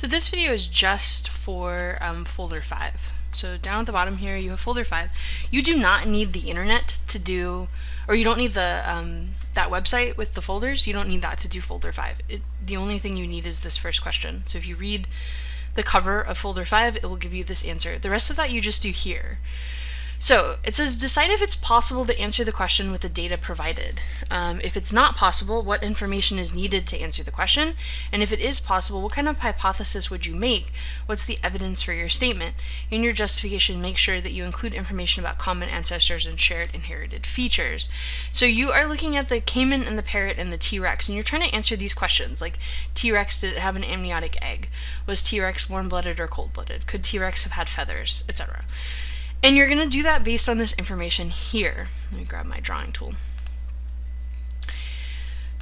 So this video is just for folder 5. So down at the bottom here you have folder 5. You do not need the internet to do, or you don't need the that website with the folders. You don't need that to do folder 5. The only thing you need is this first question. So if you read the cover of folder 5, it will give you this answer. The rest of that you just do here. So it says, decide if it's possible to answer the question with the data provided. If it's not possible, what information is needed to answer the question? And if it is possible, what kind of hypothesis would you make? What's the evidence for your statement? In your justification, make sure that you include information about common ancestors and shared inherited features. So you are looking at the caiman and the parrot and the T-Rex, and you're trying to answer these questions, like T-Rex, did it have an amniotic egg? Was T-Rex warm-blooded or cold-blooded? Could T-Rex have had feathers, etc.? And you're going to do that based on this information here. Let me grab my drawing tool.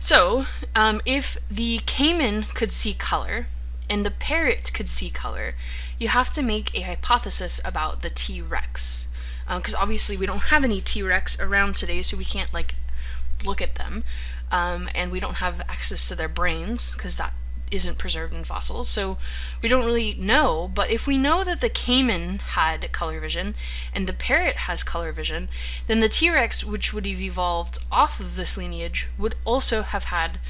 So, if the caiman could see color and the parrot could see color, you have to make a hypothesis about the T-Rex. Because obviously we don't have any T-Rex around today, so we can't look at them. And we don't have access to their brains, because that isn't preserved in fossils, so we don't really know. But if we know that the caiman had color vision and the parrot has color vision, then the T-Rex, which would have evolved off of this lineage, would also have had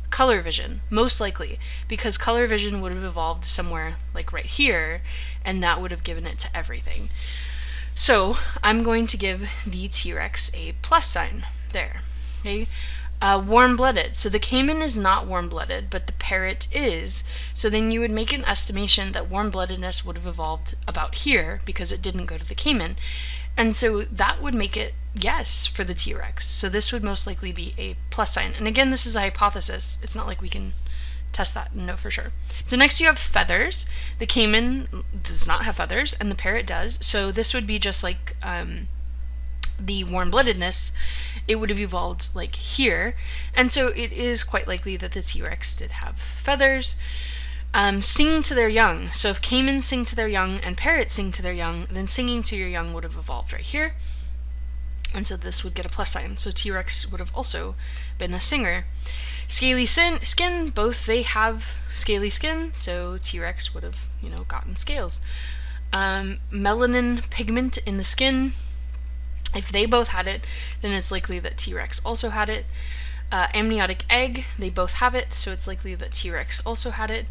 color vision, most likely, because color vision would have evolved somewhere like right here, and that would have given it to everything. So I'm going to give the T-Rex a plus sign there. Okay. Warm-blooded. So the caiman is not warm-blooded, but the parrot is. So then you would make an estimation that warm-bloodedness would have evolved about here because it didn't go to the caiman. And so that would make it yes for the T-Rex. So this would most likely be a plus sign. And again, this is a hypothesis. It's not like we can test that and know for sure. So next you have feathers. The caiman does not have feathers and the parrot does. So this would be just like the warm-bloodedness. It would have evolved like here, and so it is quite likely that the T-Rex did have feathers. Sing to their young. So if caimans sing to their young and parrots sing to their young, then singing to your young would have evolved right here, and so this would get a plus sign. So T-Rex would have also been a singer. Scaly skin, both they have scaly skin, so T-Rex would have, gotten scales. Melanin pigment in the skin. If they both had it, then it's likely that T-Rex also had it. Amniotic egg, they both have it, so it's likely that T-Rex also had it.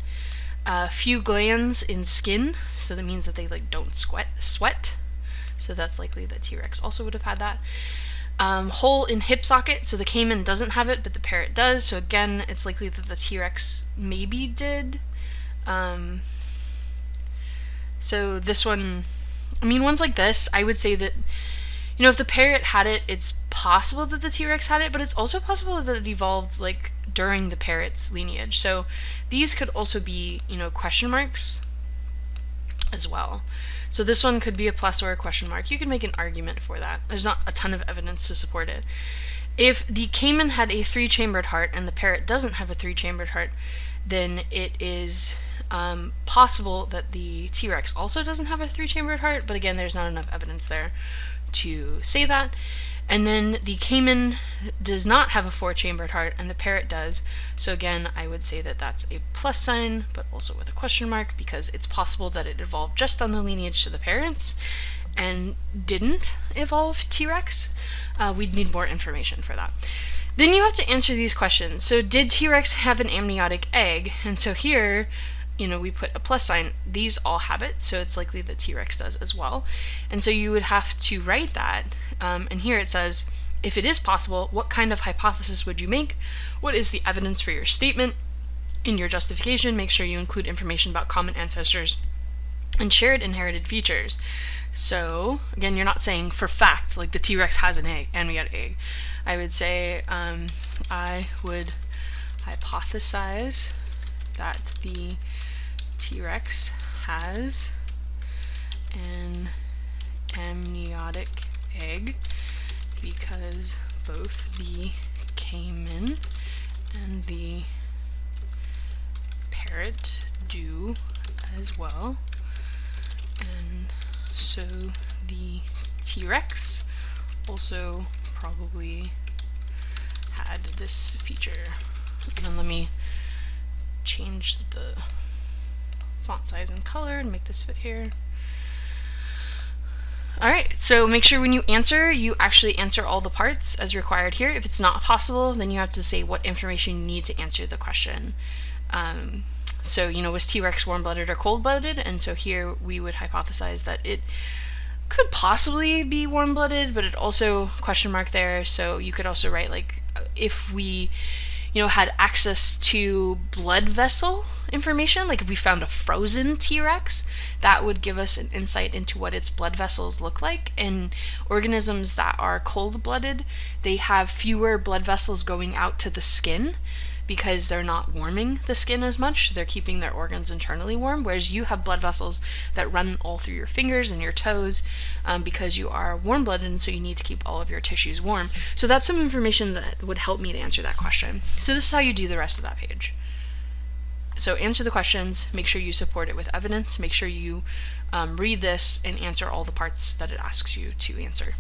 Few glands in skin, so that means that they don't sweat, so that's likely that T-Rex also would have had that. Hole in hip socket, so the caiman doesn't have it, but the parrot does, so again, it's likely that the T-Rex maybe did. So this one, ones like this, I would say that if the parrot had it, it's possible that the T-Rex had it, but it's also possible that it evolved during the parrot's lineage. So these could also be, question marks as well. So this one could be a plus or a question mark. You can make an argument for that. There's not a ton of evidence to support it. If the caiman had a 3-chambered heart and the parrot doesn't have a 3-chambered heart, then it is possible that the T-Rex also doesn't have a 3-chambered heart, but again, there's not enough evidence there to say that. And then the caiman does not have a 4-chambered heart and the parrot does, so again I would say that that's a plus sign, but also with a question mark, because it's possible that it evolved just on the lineage to the parents and didn't evolve T-Rex. We'd need more information for that. Then you have to answer these questions. So did T-Rex have an amniotic egg? And so here we put a plus sign. These all have it, so it's likely that T-Rex does as well. And so you would have to write that. And here it says, if it is possible, what kind of hypothesis would you make? What is the evidence for your statement? In your justification, make sure you include information about common ancestors and shared inherited features. So again, you're not saying for fact, the T-Rex has an egg, amniotic egg. I would say, I would hypothesize that the T-Rex has an amniotic egg because both the caiman and the parrot do as well, and so the T-Rex also probably had this feature. And then let me change the font size and color and make this fit here. Alright, so make sure when you actually answer all the parts as required here. If it's not possible, then you have to say what information you need to answer the question. So, was T-Rex warm-blooded or cold-blooded? And so here we would hypothesize that it could possibly be warm-blooded, but it also question mark there. So you could also write, like, if we had access to blood vessel information, like if we found a frozen T-Rex, that would give us an insight into what its blood vessels look like. And organisms that are cold-blooded, they have fewer blood vessels going out to the skin because they're not warming the skin as much. They're keeping their organs internally warm, whereas you have blood vessels that run all through your fingers and your toes because you are warm-blooded, and so you need to keep all of your tissues warm. So that's some information that would help me to answer that question. So this is how you do the rest of that page. So answer the questions, make sure you support it with evidence, make sure you read this and answer all the parts that it asks you to answer.